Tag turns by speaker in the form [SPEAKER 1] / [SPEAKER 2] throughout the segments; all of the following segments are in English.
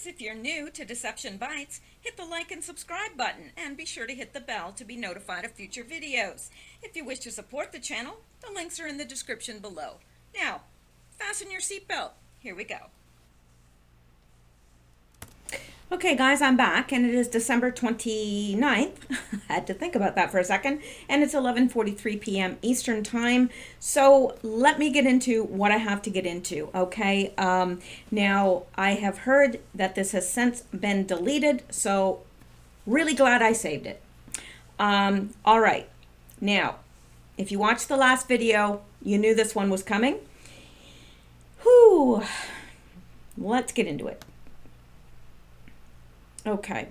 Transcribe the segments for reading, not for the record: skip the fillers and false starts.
[SPEAKER 1] guys, if you're new to Deception Bytes, hit the like and subscribe button and be sure to hit the bell to be notified of future videos. If you wish to support the channel, the links are in the description below. Now, fasten your seatbelt. Here we go. Okay guys, I'm back and it is December 29th. I had to think about that for a second. And it's 11:43 p.m. Eastern Time. So let me get into what I have to get into, okay? Now, I have heard that this has since been deleted, so really glad I saved it. All right. Now, if you watched the last video, you knew this one was coming. Whew. Let's get into it. Okay,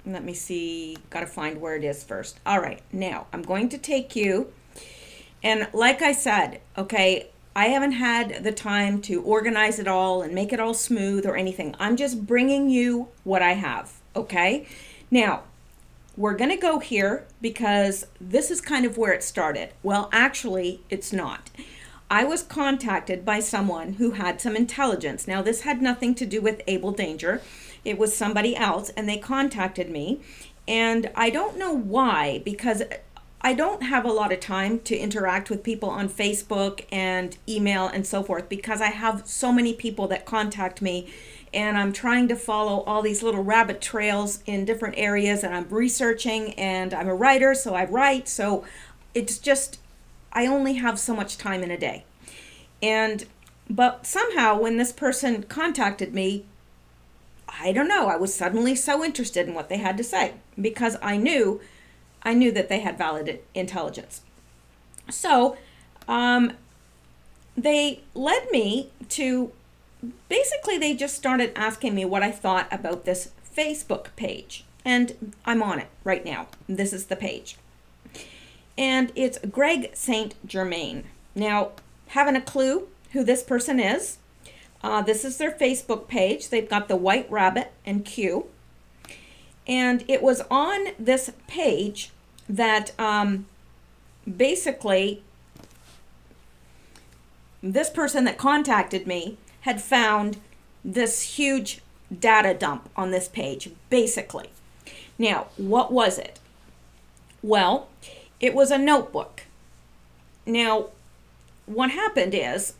[SPEAKER 1] let me see, gotta find where it is first. All right, now I'm going to take you, and like I said, okay, I haven't had the time to organize it all and make it all smooth or anything. I'm just bringing you what I have, okay? Now, we're gonna go here because this is kind of where it started. Well, actually, it's not. I was contacted by someone who had some intelligence. Now, this had nothing to do with Able Danger. It was somebody else, and they contacted me. And I don't know why, because I don't have a lot of time to interact with people on Facebook and email and so forth, because I have so many people that contact me, and I'm trying to follow all these little rabbit trails in different areas, and I'm researching, and I'm a writer, so I write. So it's just, I only have so much time in a day. But somehow when this person contacted me, I don't know, I was suddenly so interested in what they had to say because I knew that they had valid intelligence. So they led me to, basically they just started asking me what I thought about this Facebook page. And I'm on it right now. This is the page. And it's Greg St. Germain. Now, having a clue who this person is? This is their Facebook page. They've got the white rabbit and Q. And it was on this page that basically this person that contacted me had found this huge data dump on this page, basically. Now, what was it? Well, it was a notebook. Now, what happened is,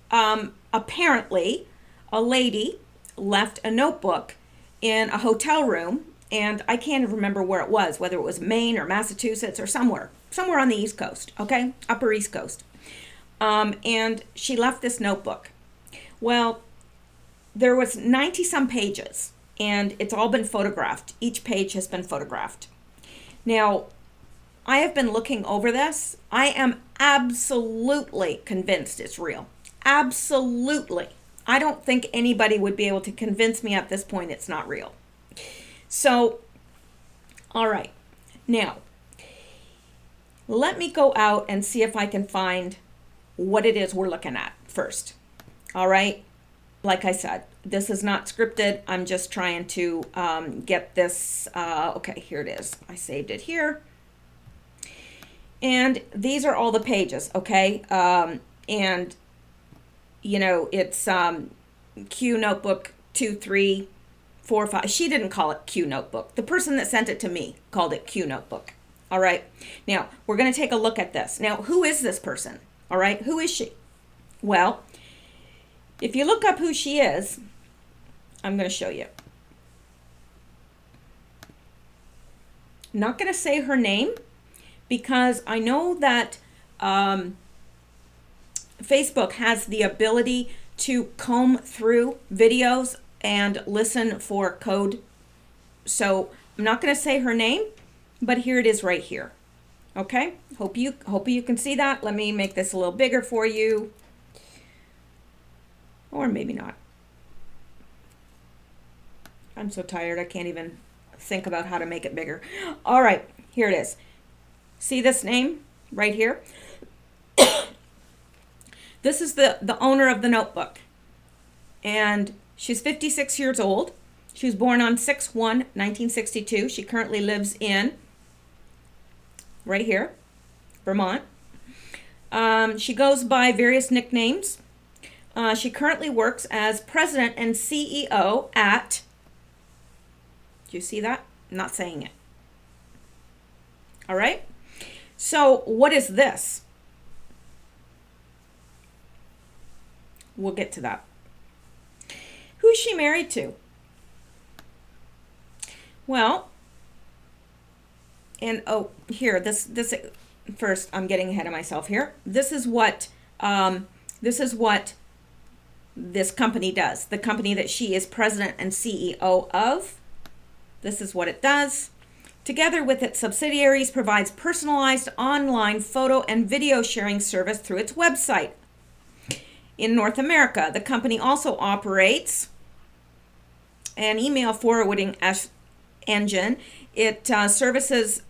[SPEAKER 1] apparently, a lady left a notebook in a hotel room, and I can't even remember where it was, whether it was Maine or Massachusetts or somewhere on the East Coast, okay? Upper East Coast. And she left this notebook. Well, there was 90-some pages, and it's all been photographed. Each page has been photographed. Now, I have been looking over this. I am absolutely convinced it's real. Absolutely. I don't think anybody would be able to convince me at this point it's not real. So, all right. Now, let me go out and see if I can find what it is we're looking at first. All right. Like I said, this is not scripted. I'm just trying to get this. Okay, here it is. I saved it here. And these are all the pages, okay? And, you know, it's Q Notebook 2, 3, 4, 5. She didn't call it Q Notebook. The person that sent it to me called it Q Notebook. All right? Now, we're going to take a look at this. Now, who is this person? All right? Who is she? Well, if you look up who she is, I'm going to show you. I'm not going to say her name, because I know that Facebook has the ability to comb through videos and listen for code. So I'm not going to say her name, but here it is right here. Okay, hope you can see that. Let me make this a little bigger for you, or maybe not. I'm so tired I can't even think about how to make it bigger. All right, here it is. See this name right here? This is the owner of the notebook. And she's 56 years old. She was born on 6/1/1962. She currently lives in, right here, Vermont. She goes by various nicknames. She currently works as president and CEO at Do you see that? I'm not saying it. All right. So what is this? We'll get to that. Who's she married to? Well, and here, this first, I'm getting ahead of myself here. This is what this company does. The company that she is president and CEO of. This is what it does. Together with its subsidiaries, provides personalized online photo and video sharing service through its website. In North America, the company also operates an email forwarding engine. It services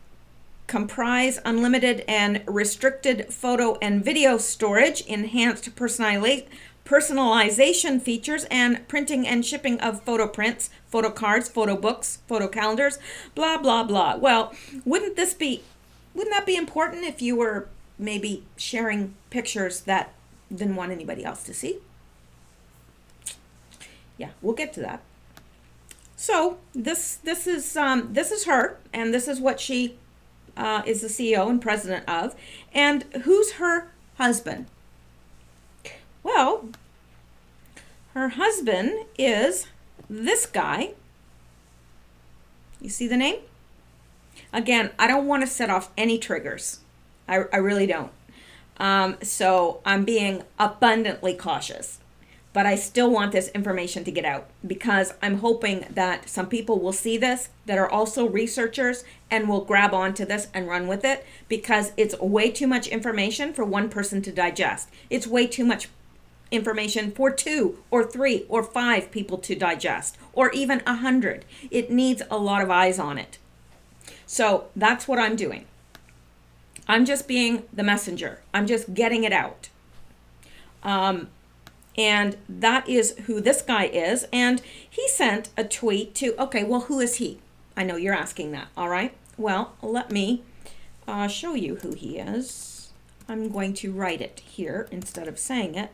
[SPEAKER 1] comprise unlimited and restricted photo and video storage, enhanced personalization features, and printing and shipping of photo prints, photo cards, photo books, photo calendars, blah, blah, blah. Well, wouldn't that be important if you were maybe sharing pictures that didn't want anybody else to see? Yeah, we'll get to that. So this is her, and this is what she is the CEO and president of. And who's her husband? Well, her husband is this guy. You see the name? Again, I don't want to set off any triggers. I really don't. So I'm being abundantly cautious. But I still want this information to get out because I'm hoping that some people will see this that are also researchers and will grab onto this and run with it, because it's way too much information for one person to digest. It's way too much information for 2 or 3 or 5 people to digest, or even 100. It needs a lot of eyes on it. So that's what I'm doing. I'm just being the messenger. I'm just getting it out. And that is who this guy is. And he sent a tweet to, okay, well, who is he? I know you're asking that. All right. Well, let me show you who he is. I'm going to write it here instead of saying it.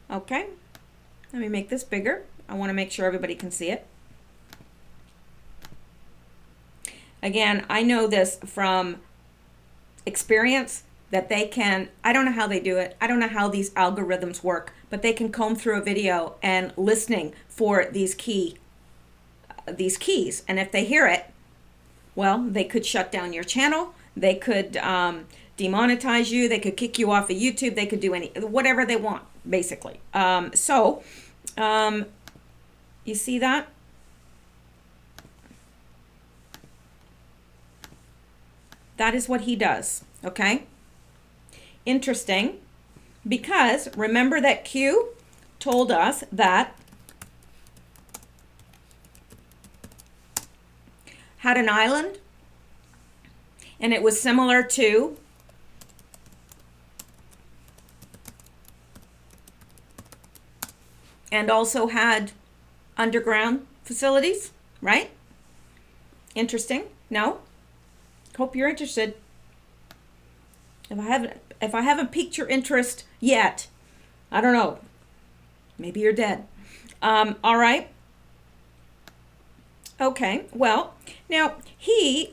[SPEAKER 1] Okay. Let me make this bigger. I want to make sure everybody can see it. Again, I know this from experience that they can, I don't know how they do it. I don't know how these algorithms work, but they can comb through a video and listening for these keys. And if they hear it, well, they could shut down your channel. They could demonetize you. They could kick you off of YouTube. They could do whatever they want, basically. You see that? That is what he does, okay? Interesting, because remember that Q told us that had an island, and it was similar to and also had underground facilities, right? Interesting. No? Hope you're interested. If I haven't piqued your interest yet, I don't know. Maybe you're dead. All right. Okay. Well, now his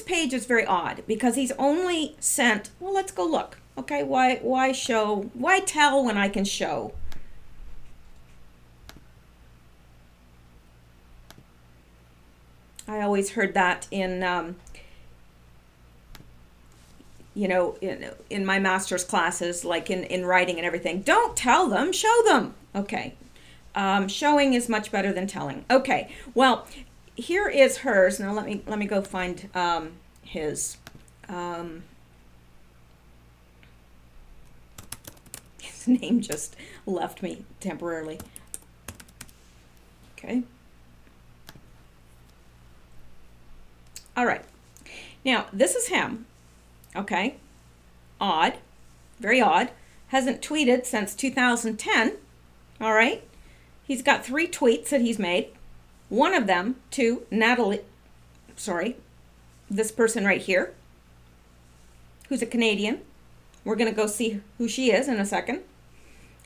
[SPEAKER 1] page is very odd because he's only sent. Well, let's go look. Okay. Why show? Why tell when I can show? I always heard that in, in my master's classes, like in writing and everything. Don't tell them, show them. Okay. Showing is much better than telling. Okay. Well, here is hers. Now let me go find his. His name just left me temporarily. Okay. All right. Now, this is him. Okay. Odd. Very odd. Hasn't tweeted since 2010. All right. He's got 3 tweets that he's made. One of them to this person right here, who's a Canadian. We're going to go see who she is in a second.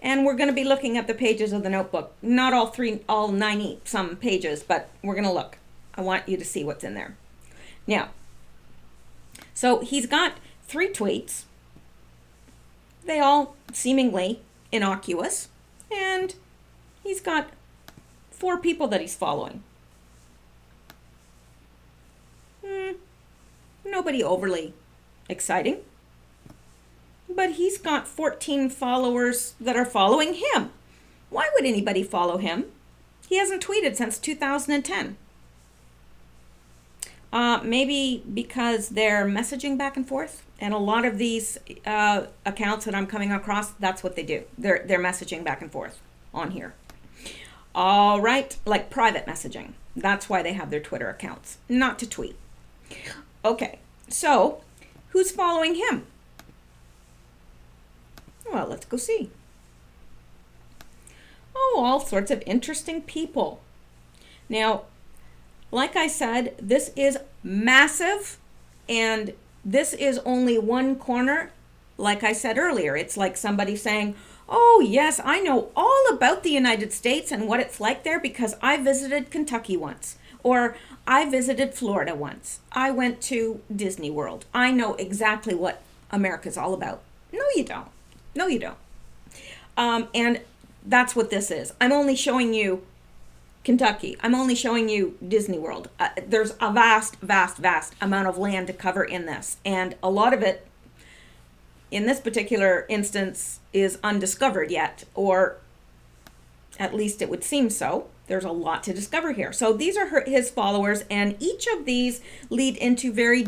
[SPEAKER 1] And we're going to be looking at the pages of the notebook. Not all 90 some pages, but we're going to look. I want you to see what's in there. Now, so he's got 3 tweets. They all seemingly innocuous. And he's got 4 people that he's following. Nobody overly exciting. But he's got 14 followers that are following him. Why would anybody follow him? He hasn't tweeted since 2010. Maybe because they're messaging back and forth. And a lot of these accounts that I'm coming across, that's what they do. They're messaging back and forth on here. All right, like private messaging. That's why they have their Twitter accounts, not to tweet. Okay, so who's following him? Well, let's go see. Oh, all sorts of interesting people. Now, like I said, this is massive, and this is only one corner. Like I said earlier, it's like somebody saying, oh yes, I know all about the United States and what it's like there because I visited Kentucky once, or I visited Florida once. I went to Disney World. I know exactly what America's all about. No, you don't. No, you don't. And that's what this is. I'm only showing you Kentucky. I'm only showing you Disney World. There's a vast, vast, vast amount of land to cover in this. And a lot of it, in this particular instance, is undiscovered yet, or at least it would seem so. There's a lot to discover here. So these are his followers, and each of these lead into very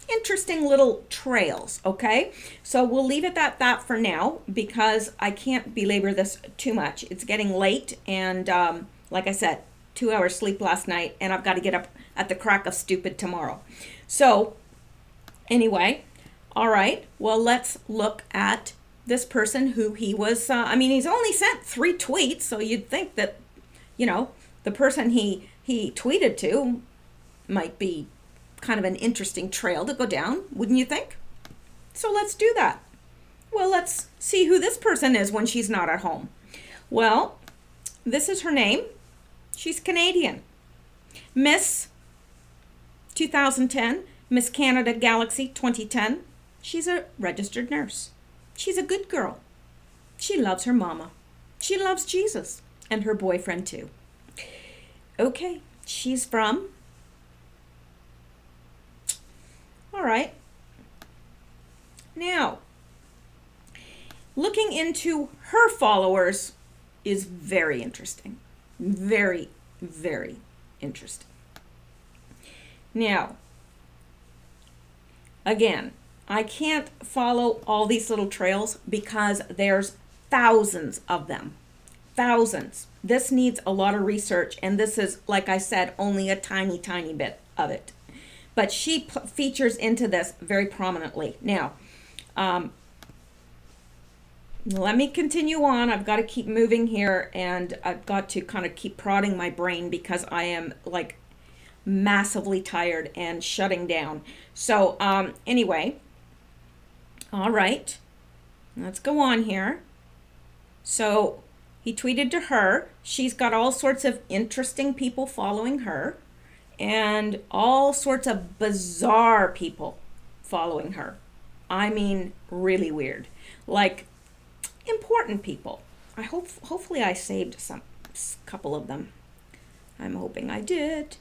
[SPEAKER 1] interesting little trails, okay? So we'll leave it at that for now because I can't belabor this too much. It's getting late, and like I said, 2 hours sleep last night, and I've got to get up at the crack of stupid tomorrow. So anyway, all right, well, let's look at this person who he was, he's only sent 3 tweets, so you'd think that, the person he tweeted to might be kind of an interesting trail to go down, wouldn't you think? So let's do that. Well, let's see who this person is when she's not at home. Well, this is her name. She's Canadian. Miss 2010, Miss Canada Galaxy 2010. She's a registered nurse. She's a good girl. She loves her mama. She loves Jesus and her boyfriend too. Okay, she's from... All right. Now, looking into her followers is very interesting. Very, very interesting. Now, again, I can't follow all these little trails because there's thousands of them. Thousands. This needs a lot of research, and this is, like I said, only a tiny, tiny bit of it. But she features into this very prominently. Now, let me continue on. I've got to keep moving here, and I've got to kind of keep prodding my brain because I am like massively tired and shutting down. So anyway, all right, let's go on here. So he tweeted to her. She's got all sorts of interesting people following her, and all sorts of bizarre people following her. I mean, really weird. Like, important people. Hopefully I saved some couple of them. I'm hoping I did.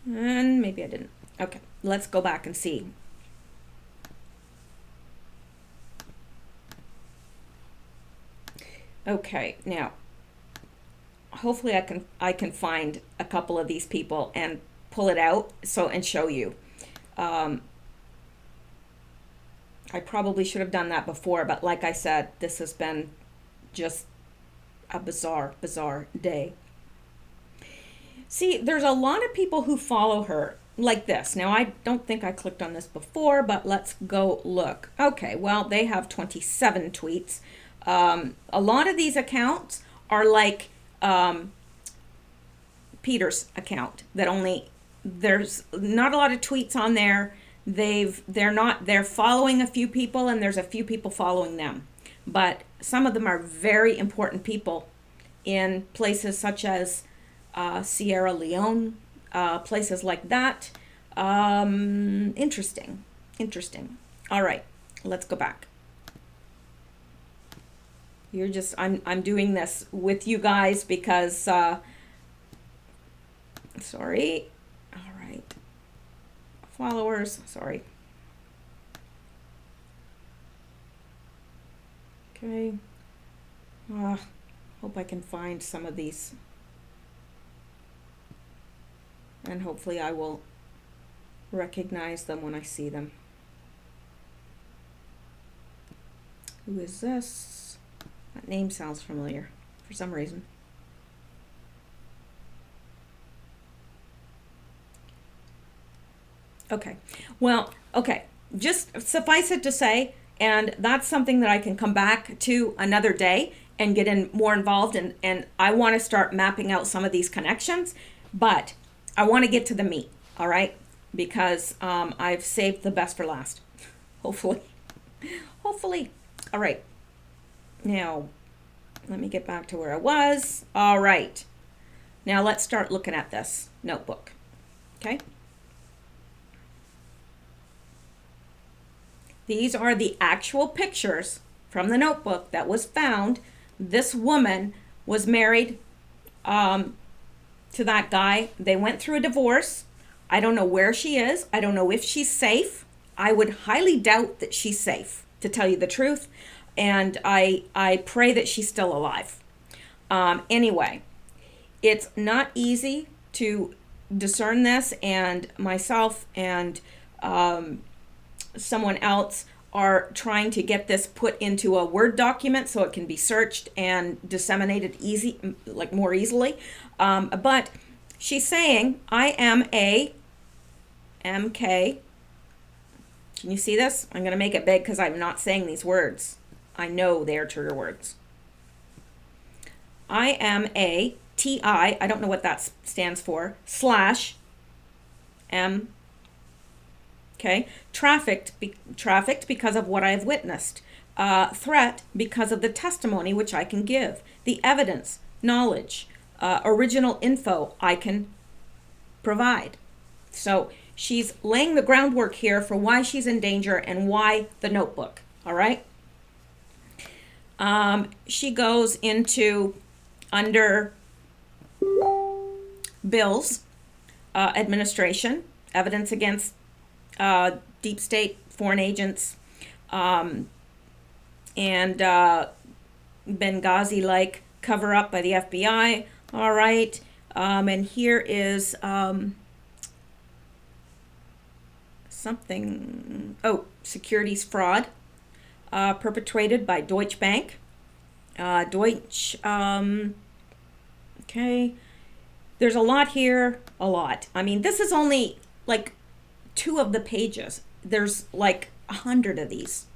[SPEAKER 1] And maybe I didn't. Okay, let's go back and see. Okay, now hopefully I can find a couple of these people and pull it out and show you. I probably should have done that before, but like I said, this has been just a bizarre day. See, there's a lot of people who follow her like this. Now, I don't think I clicked on this before, but let's go look. Okay, well, they have 27 tweets. A lot of these accounts are like Peter's account, that there's not a lot of tweets on there. they're following a few people, and there's a few people following them. But some of them are very important people in places such as Sierra Leone, places like that. Interesting. All right, let's go back. I'm doing this with you guys because, sorry. All right. Followers, sorry. Okay. Hope I can find some of these. And hopefully I will recognize them when I see them. Who is this? That name sounds familiar for some reason. Okay. Well, okay. Just suffice it to say, and that's something that I can come back to another day and get more involved in, and I want to start mapping out some of these connections, but I want to get to the meat, all right? Because I've saved the best for last, hopefully. All right. Now, let me get back to where I was. All right. Now let's start looking at this notebook, okay? These are the actual pictures from the notebook that was found. This woman was married to that guy. They went through a divorce. I don't know where she is. I don't know if she's safe. I would highly doubt that she's safe, to tell you the truth. And I pray that she's still alive. Anyway, it's not easy to discern this, and myself and someone else are trying to get this put into a Word document so it can be searched and disseminated more easily. But she's saying, I am a MK. Can you see this? I'm going to make it big because I'm not saying these words. I know they are trigger words. I am a TI, I don't know what that stands for, /M. Okay, trafficked because of what I have witnessed. Threat because of the testimony which I can give. The evidence, knowledge, original info I can provide. So she's laying the groundwork here for why she's in danger and why the notebook, all right? She goes into under bills, administration, evidence against deep state, foreign agents, and Benghazi-like cover-up by the FBI. All right, and here is something, securities fraud perpetrated by Deutsche Bank. Okay, there's a lot here, a lot. I mean, this is only like 2 of the pages. There's like 100 of these.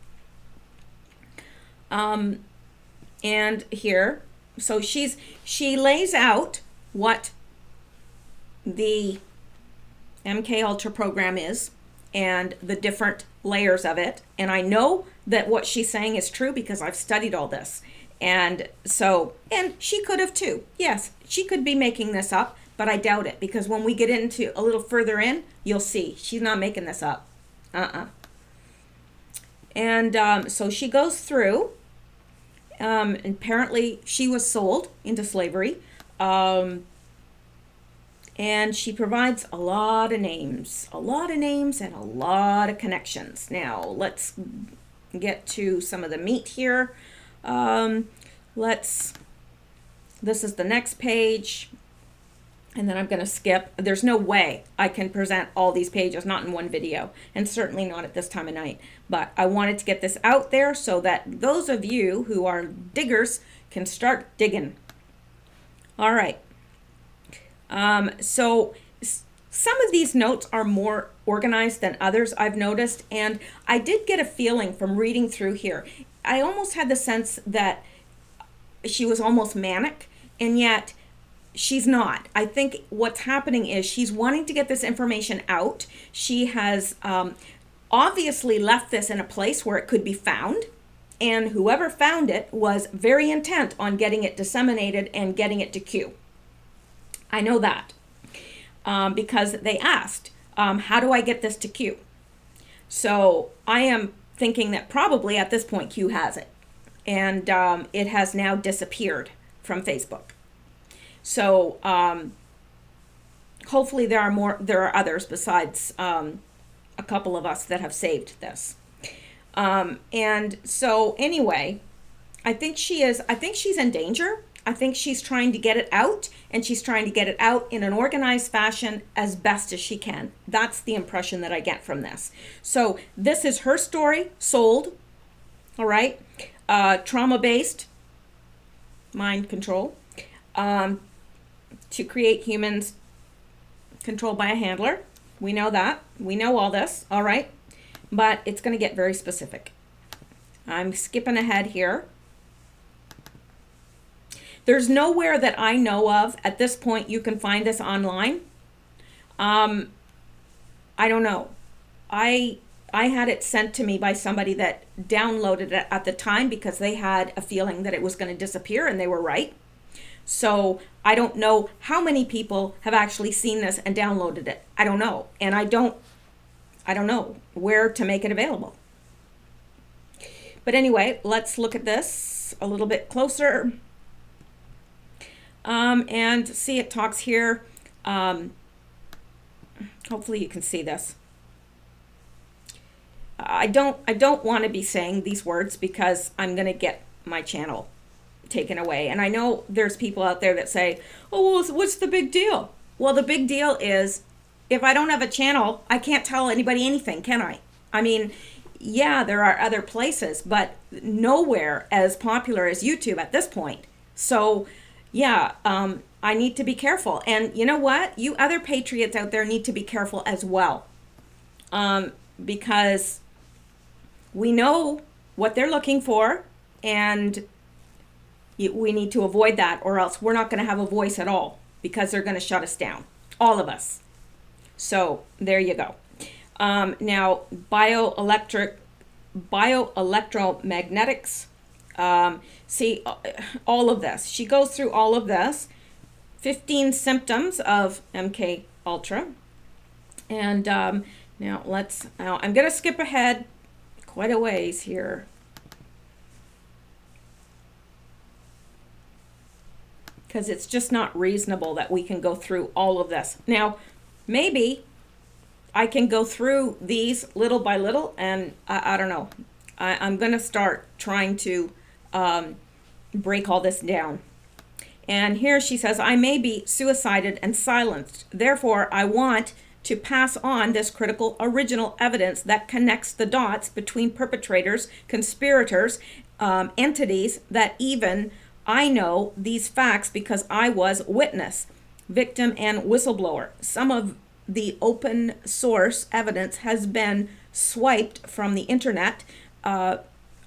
[SPEAKER 1] And here, so she lays out what the MK Ultra program is and the different layers of it. And I know that what she's saying is true because I've studied all this. And so, and she could have too. Yes, she could be making this up, but I doubt it because when we get into a little further in, you'll see she's not making this up. And so she goes through, and apparently she was sold into slavery, and she provides a lot of names and a lot of connections. Now, let's get to some of the meat here. This is the next page, and then I'm going to skip. There's no way I can present all these pages, not in one video, and certainly not at this time of night. But I wanted to get this out there so that those of you who are diggers can start digging. All right. So some of these notes are more organized than others, I've noticed, and I did get a feeling from reading through here. I almost had the sense that she was almost manic, and yet she's not. I think what's happening is she's wanting to get this information out. She has obviously left this in a place where it could be found, and whoever found it was very intent on getting it disseminated and getting it to Q. I know that because they asked, how do I get this to Q? So I am thinking that probably at this point Q has it, and it has now disappeared from Facebook. So hopefully there are others besides a couple of us that have saved this. And so anyway, I think she's in danger. I think she's trying to get it out, and she's trying to get it out in an organized fashion as best as she can. That's the impression that I get from this. So this is her story, sold, all right, trauma-based mind control, to create humans controlled by a handler. We know that. We know all this, all right, but it's going to get very specific. I'm skipping ahead here. There's nowhere that I know of at this point you can find this online. I don't know. I had it sent to me by somebody that downloaded it at the time because they had a feeling that it was going to disappear, and they were right. So I don't know how many people have actually seen this and downloaded it. I don't know. And I don't know where to make it available. But anyway, let's look at this a little bit closer. And see, it talks here. Hopefully you can see this. I don't want to be saying these words because I'm going to get my channel taken away. And I know there's people out there that say, oh, well, what's the big deal? Well, the big deal is if I don't have a channel, I can't tell anybody anything, can I? I mean, yeah, there are other places, but nowhere as popular as YouTube at this point. So yeah, I need to be careful. And you know what? You other patriots out there need to be careful as well. Because we know what they're looking for, and we need to avoid that, or else we're not going to have a voice at all, because they're going to shut us down, all of us. So there you go. Now, bioelectromagnetics. See, all of this. She goes through all of this. 15 symptoms of MK Ultra. And now I'm going to skip ahead quite a ways here. Because it's just not reasonable that we can go through all of this. Now, maybe I can go through these little by little, and I don't know. I'm going to start trying to break all this down. And here she says, I may be suicided and silenced. Therefore, I want to pass on this critical original evidence that connects the dots between perpetrators, conspirators, entities that even I know these facts because I was witness, victim, and whistleblower. Some of the open source evidence has been swiped from the internet,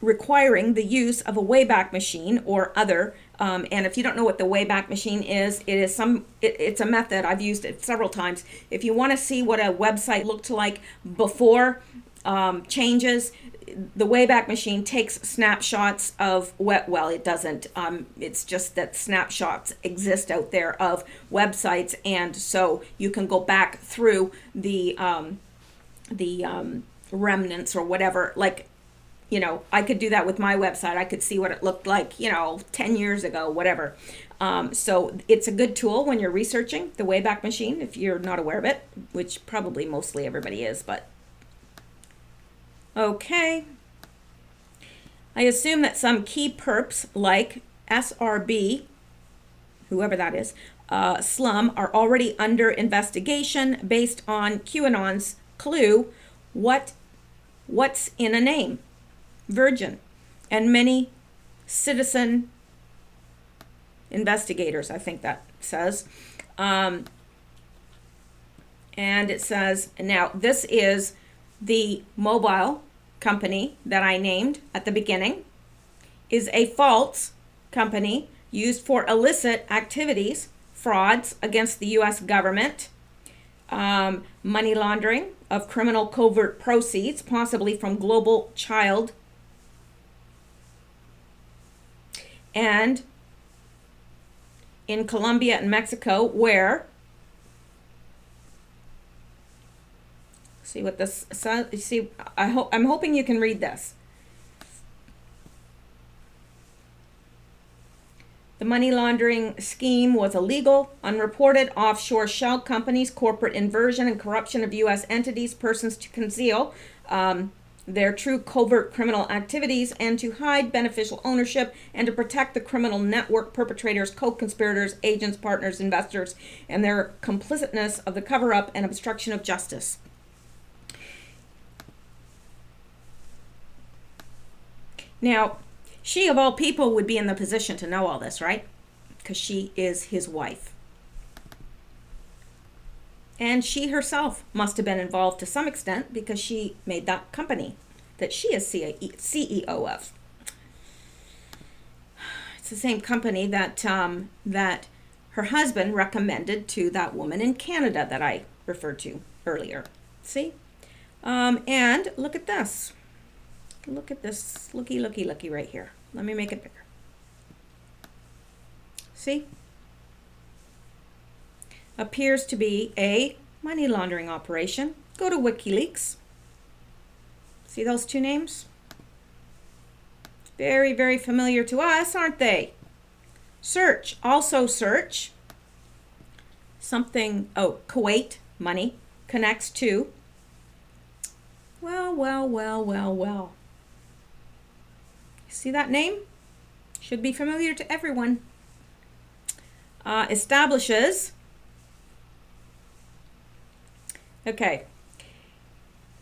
[SPEAKER 1] requiring the use of a Wayback Machine or other. And if you don't know what the Wayback Machine is, it's a method. I've used it several times. If you want to see what a website looked like before changes, the Wayback Machine takes snapshots of it doesn't. It's just that snapshots exist out there of websites, and so you can go back through the remnants or whatever. Like, you know, I could do that with my website. I could see what it looked like, 10 years ago, whatever. So it's a good tool when you're researching the Wayback Machine, if you're not aware of it, which probably mostly everybody is, but okay. I assume that some key perps like SRB, whoever that is, Slum, are already under investigation based on QAnon's clue, what's in a name? Virgin, and many citizen investigators, I think that says. And it says, now this is the mobile company that I named at the beginning, is a false company used for illicit activities, frauds against the U.S. government, money laundering, of criminal covert proceeds, possibly from Global Child and in Colombia and Mexico, where, see what this says, you see, I'm hoping you can read this. The money laundering scheme was illegal, unreported offshore shell companies, corporate inversion and corruption of U.S. entities, persons to conceal their true covert criminal activities and to hide beneficial ownership and to protect the criminal network perpetrators, co-conspirators, agents, partners, investors, and their complicitness of the cover-up and obstruction of justice. Now, she of all people would be in the position to know all this, right? Because she is his wife. And she herself must have been involved to some extent because she made that company that she is CEO of. It's the same company that that her husband recommended to that woman in Canada that I referred to earlier. See? And look at this. Look at this. Looky right here. Let me make it bigger. See? Appears to be a money laundering operation. Go to WikiLeaks. See those two names? Very, very familiar to us, aren't they? Search. Also search something. Oh, Kuwait money connects to. Well. See that name? Should be familiar to everyone. Establishes. Okay.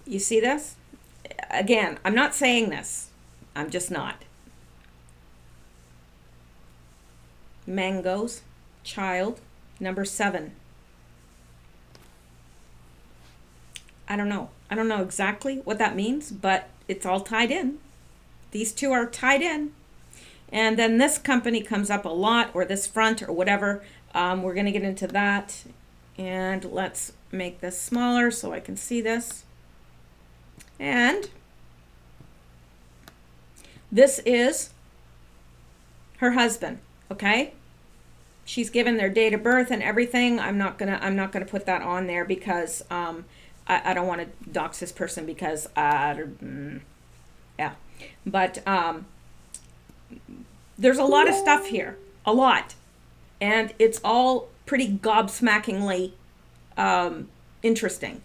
[SPEAKER 1] You see this? Again, I'm not saying this. I'm just not. Mangoes, child, number 7. I don't know. I don't know exactly what that means, but it's all tied in. These two are tied in. And then this company comes up a lot, or this front, or whatever. We're going to get into that. And let's make this smaller so I can see this. And this is her husband, okay? She's given their date of birth and everything. I'm not gonna put that on there because I don't want to dox this person because yeah. But there's a lot of stuff here, a lot, and it's all pretty gobsmackingly interesting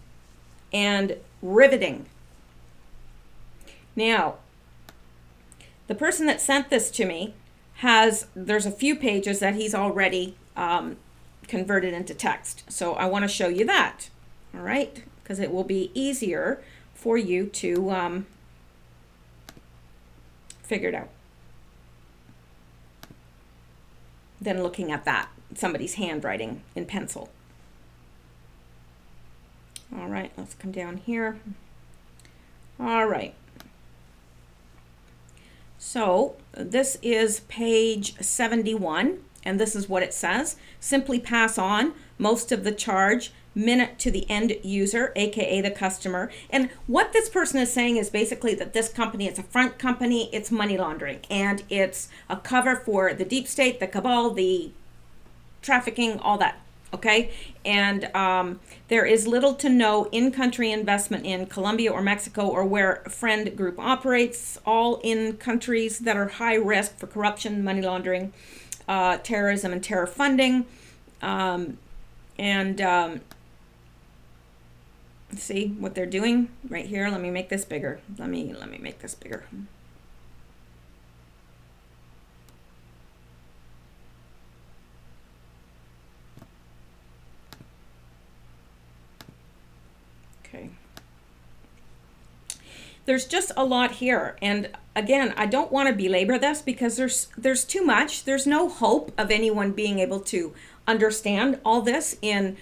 [SPEAKER 1] and riveting. Now, the person that sent this to me there's a few pages that he's already converted into text. So I want to show you that, all right? Because it will be easier for you to figure it out than looking at that, somebody's handwriting in pencil. All right, let's come down here. All right. So this is page 71, and this is what it says. Simply pass on most of the charge minute to the end user, aka the customer. And what this person is saying is basically that this company, it's a front company, it's money laundering, and it's a cover for the deep state, the cabal, the trafficking, all that. Okay, and there is little to no in-country investment in Colombia or Mexico or where a friend group operates, all in countries that are high risk for corruption, money laundering, terrorism, and terror funding. See what they're doing right here. Let me make this bigger. Let me make this bigger. Okay. There's just a lot here, and again, I don't want to belabor this because there's too much. There's no hope of anyone being able to understand all this in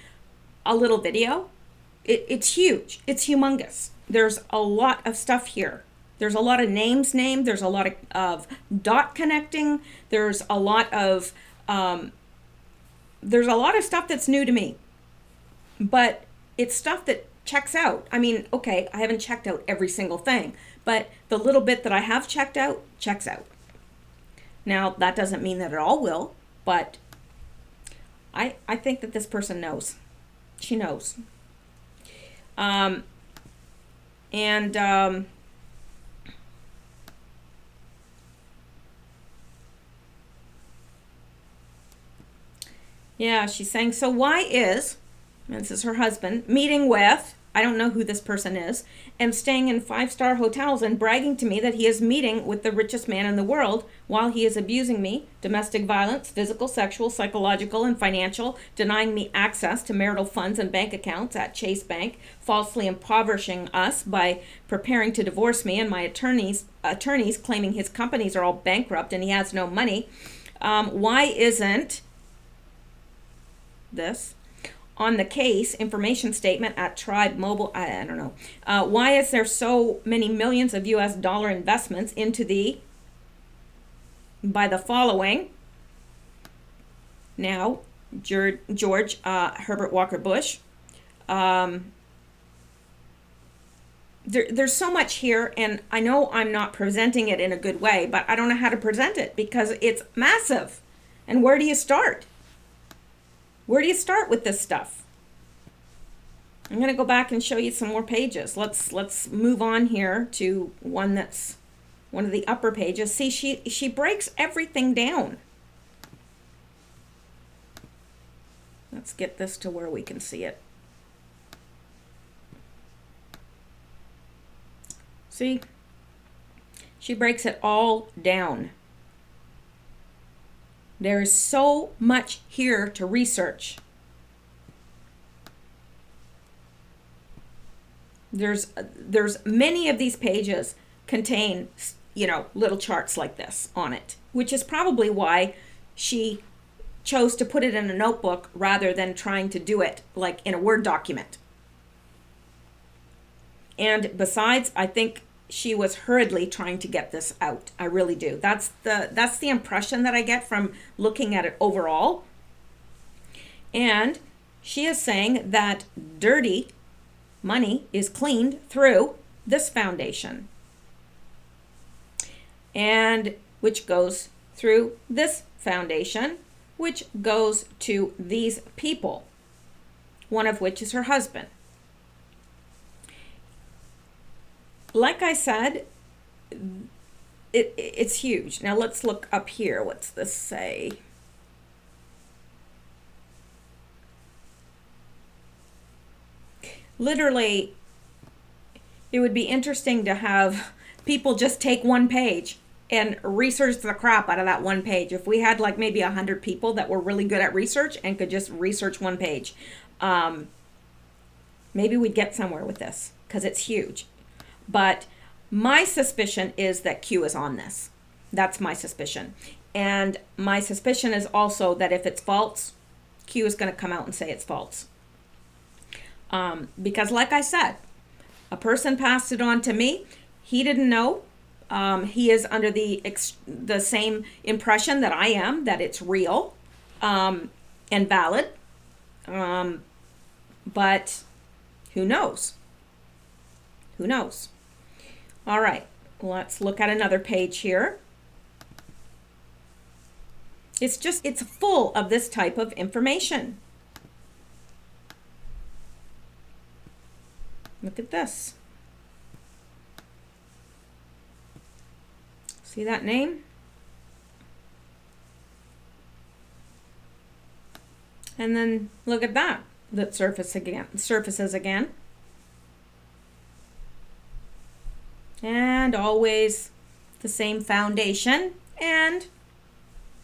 [SPEAKER 1] a little video. It's huge. It's humongous. There's a lot of stuff here. There's a lot of names named. There's a lot of dot connecting. There's a lot of stuff that's new to me, but it's stuff that checks out. I mean, okay, I haven't checked out every single thing, but the little bit that I have checked out, checks out. Now, that doesn't mean that it all will, but I think that this person knows. She knows. Um, and yeah, she's saying, so why is, this is her husband, meeting with, I don't know who this person is, and staying in 5-star hotels and bragging to me that he is meeting with the richest man in the world while he is abusing me, domestic violence, physical, sexual, psychological, and financial, denying me access to marital funds and bank accounts at Chase Bank, falsely impoverishing us by preparing to divorce me, and my attorneys claiming his companies are all bankrupt and he has no money. Why isn't this on the case information statement at Tribe Mobile? I don't know. Why is there so many millions of US dollar investments into by the following? Now, George Herbert Walker Bush. There's so much here, and I know I'm not presenting it in a good way, but I don't know how to present it because it's massive. And where do you start? Where do you start with this stuff? I'm going to go back and show you some more pages. Let's move on here to one that's one of the upper pages. See, she breaks everything down. Let's get this to where we can see it. See? She breaks it all down. There is so much here to research. There's many of these pages contain, little charts like this on it, which is probably why she chose to put it in a notebook rather than trying to do it like in a Word document. And besides, I think she was hurriedly trying to get this out. I really do. That's the impression that I get from looking at it overall. And she is saying that dirty money is cleaned through this foundation, and which goes through this foundation, which goes to these people, one of which is her husband. Like I said, it's huge. Now let's look up here. What's this say? Literally, it would be interesting to have people just take one page and research the crap out of that one page. If we had like maybe 100 people that were really good at research and could just research one page, maybe we'd get somewhere with this because it's huge. But my suspicion is that Q is on this. That's my suspicion. And my suspicion is also that if it's false, Q is going to come out and say it's false. Because like I said, a person passed it on to me. He didn't know. He is under the same impression that I am, that it's real and valid. But who knows? Who knows? All right, let's look at another page here. It's full of this type of information. Look at this. See that name? And then look at that surfaces again. And always the same foundation and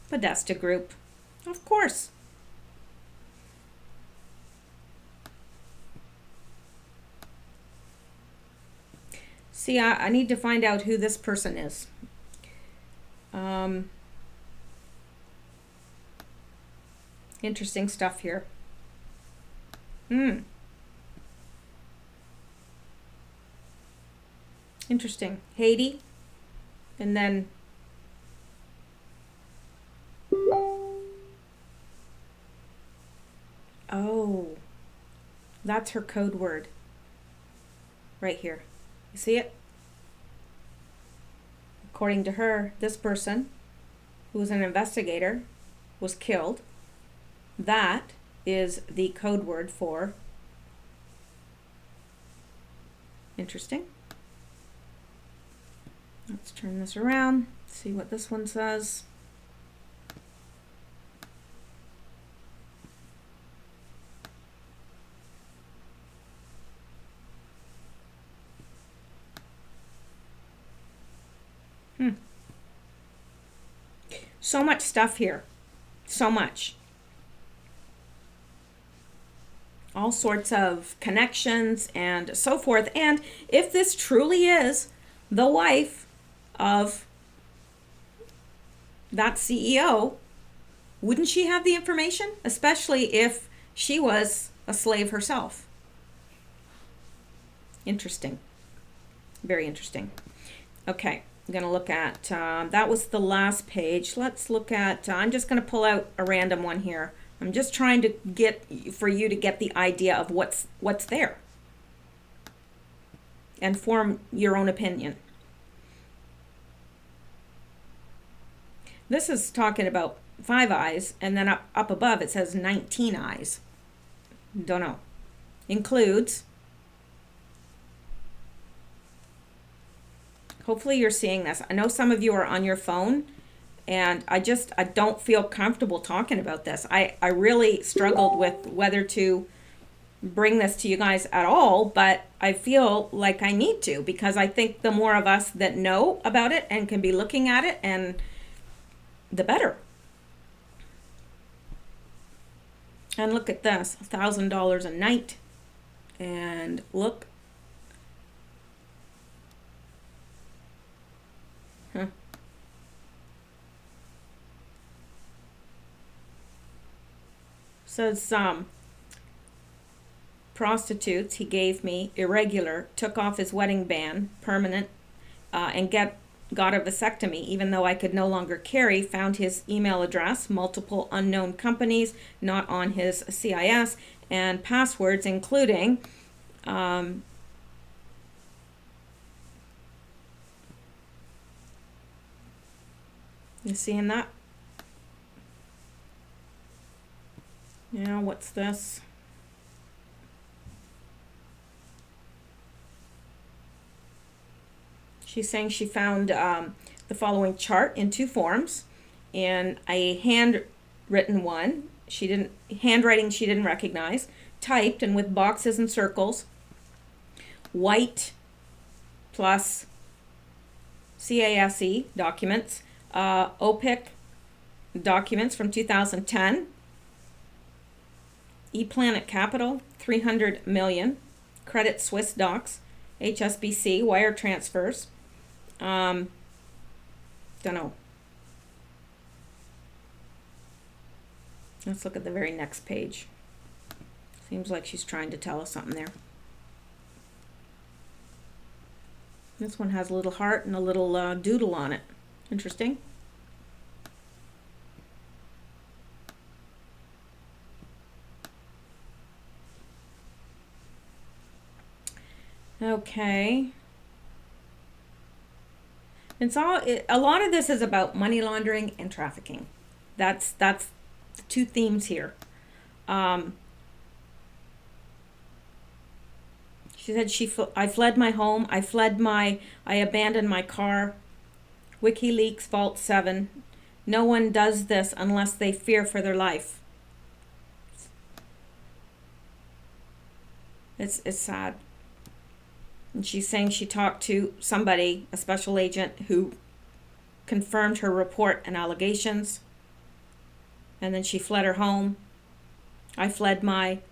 [SPEAKER 1] Podesta Group, of course. See, I need to find out who this person is. Interesting stuff here. Interesting. Haiti. And then oh, that's her code word. right here. You see it? According to her, this person, who was an investigator, was killed. That is the code word for interesting. Let's turn this around, see what this one says. So much stuff here. So much. All sorts of connections and so forth. And if this truly is the wife of that CEO, wouldn't she have the information? Especially if she was a slave herself. Interesting. Very interesting. Okay, I'm going to look at, that was the last page. Let's look at, I'm just going to pull out a random one here. I'm just trying to get, for you to get the idea of what's there and form your own opinion. This is talking about 5 eyes, and then up above it says 19 eyes. Don't know. Includes, hopefully you're seeing this. I know some of you are on your phone, and I don't feel comfortable talking about this. I really struggled with whether to bring this to you guys at all, but I feel like I need to, because I think the more of us that know about it and can be looking at it, and the better. And look at this, $1,000 a night. And look. Says prostitutes he gave me, irregular, took off his wedding band, permanent, and got a vasectomy, even though I could no longer carry, found his email address, multiple unknown companies, not on his CIS, and passwords, including you seeing that? Yeah, what's this? She's saying she found the following chart in 2 forms. In a handwritten one, handwriting she didn't recognize, typed and with boxes and circles, white plus CASE documents, OPIC documents from 2010, ePlanet Capital, 300 million, Credit Suisse docs, HSBC, wire transfers, don't know. Let's look at the very next page. Seems like she's trying to tell us something there. This one has a little heart and a little doodle on it. Interesting. Okay. A lot of this is about money laundering and trafficking. That's the 2 themes here. She said I fled my home. I abandoned my car. WikiLeaks Vault 7. No one does this unless they fear for their life. It's sad. And she's saying she talked to somebody, a special agent, who confirmed her report and allegations. And then she fled her home.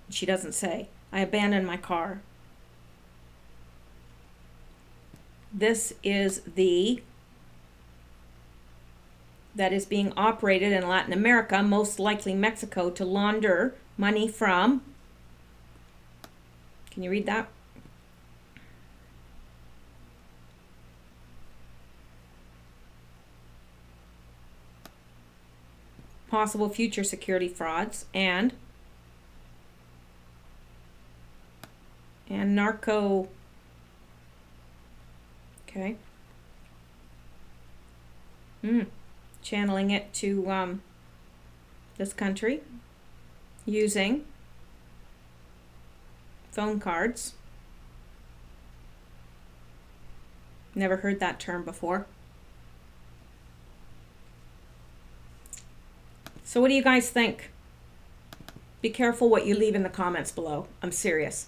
[SPEAKER 1] She doesn't say. I abandoned my car. This is that is being operated in Latin America, most likely Mexico, to launder money from, can you read that? Possible future security frauds and narco Okay. Channeling it to this country using phone cards. Never heard that term before. So what do you guys think? Be careful what you leave in the comments below. I'm serious.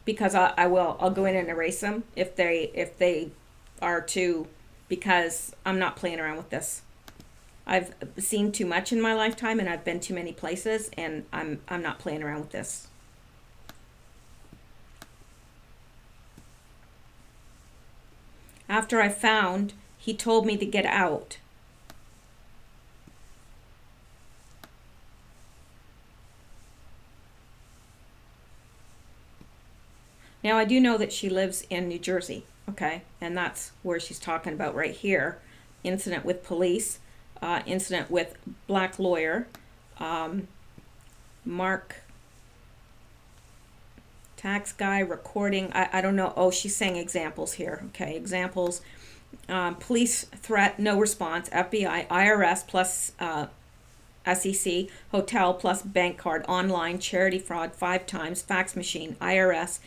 [SPEAKER 1] Because I'll go in and erase them if they are too, because I'm not playing around with this. I've seen too much in my lifetime and I've been too many places, and I'm not playing around with this. After I found, he told me to get out. Now, I do know that she lives in New Jersey, okay? And that's where she's talking about right here. Incident with police, incident with black lawyer, Mark, tax guy, recording. I don't know. Oh, she's saying examples here. Okay, examples. Police threat, no response. FBI, IRS plus SEC, hotel plus bank card, online, charity fraud 5 times, fax machine, IRS,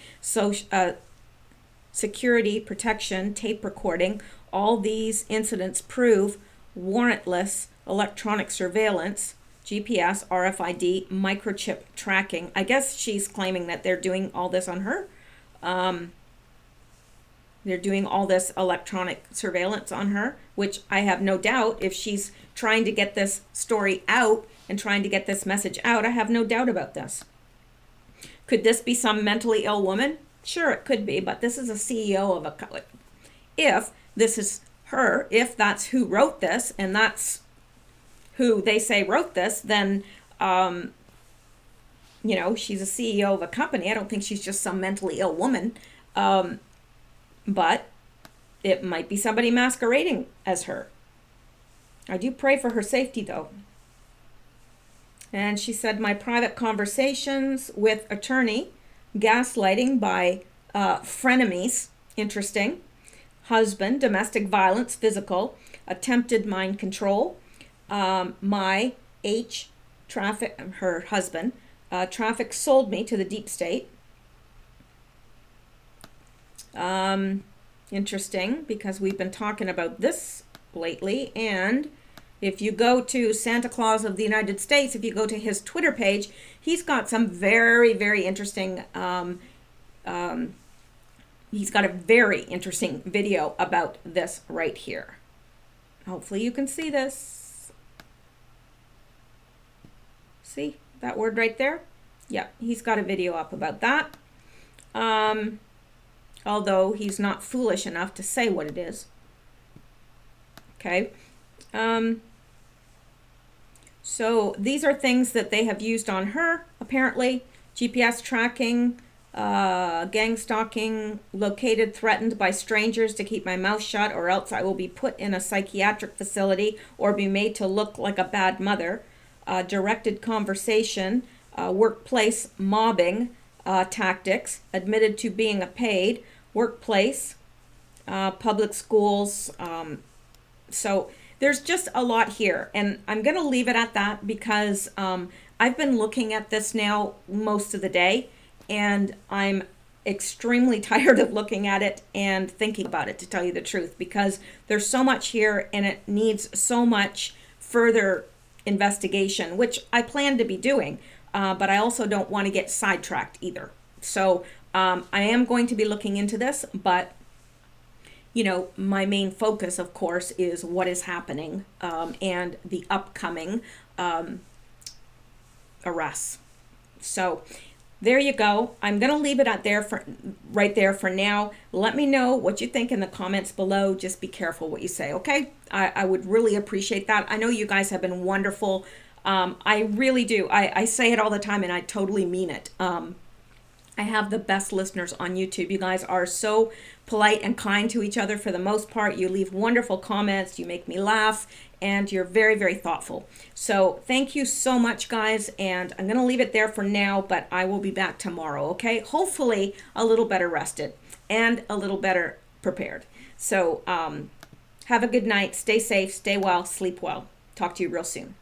[SPEAKER 1] security, protection, tape recording. All these incidents prove warrantless electronic surveillance, GPS, RFID, microchip tracking. I guess she's claiming that they're doing all this on her. They're doing all this electronic surveillance on her, which I have no doubt, if she's trying to get this story out and trying to get this message out, I have no doubt about this. Could this be some mentally ill woman? Sure, it could be, but this is a CEO of a company. If this is her, if that's who wrote this, and that's who they say wrote this, then, you know, she's a CEO of a company. I don't think she's just some mentally ill woman. But it might be somebody masquerading as her. I do pray for her safety, though. And she said, my private conversations with attorney, gaslighting by frenemies, interesting, husband, domestic violence, physical, attempted mind control, my traffic, her husband, traffic sold me to the deep state. Interesting, because we've been talking about this lately. And if you go to Santa Claus of the United States, if you go to his Twitter page, he's got some very, very interesting, he's got a very interesting video about this right here. Hopefully you can see this. See that word right there? Yeah, he's got a video up about that. Although he's not foolish enough to say what it is. Okay. So these are things that they have used on her, apparently. GPS tracking, gang stalking, located, threatened by strangers to keep my mouth shut, or else I will be put in a psychiatric facility or be made to look like a bad mother. Directed conversation, workplace mobbing, tactics, admitted to being a paid, workplace, public schools. So there's just a lot here, and I'm going to leave it at that because I've been looking at this now most of the day, and I'm extremely tired of looking at it and thinking about it, to tell you the truth, because there's so much here and it needs so much further investigation, which I plan to be doing. But I also don't want to get sidetracked either. So I am going to be looking into this, but you know, my main focus, of course, is what is happening and the upcoming arrests. So there you go. I'm going to leave it at right there for now. Let me know what you think in the comments below. Just be careful what you say, okay? I would really appreciate that. I know you guys have been wonderful. I really do. I say it all the time, and I totally mean it. I have the best listeners on YouTube. You guys are so polite and kind to each other for the most part. You leave wonderful comments. You make me laugh, and you're very, very thoughtful. So thank you so much, guys. And I'm going to leave it there for now, but I will be back tomorrow, okay? Hopefully a little better rested and a little better prepared. So have a good night. Stay safe, stay well, sleep well. Talk to you real soon.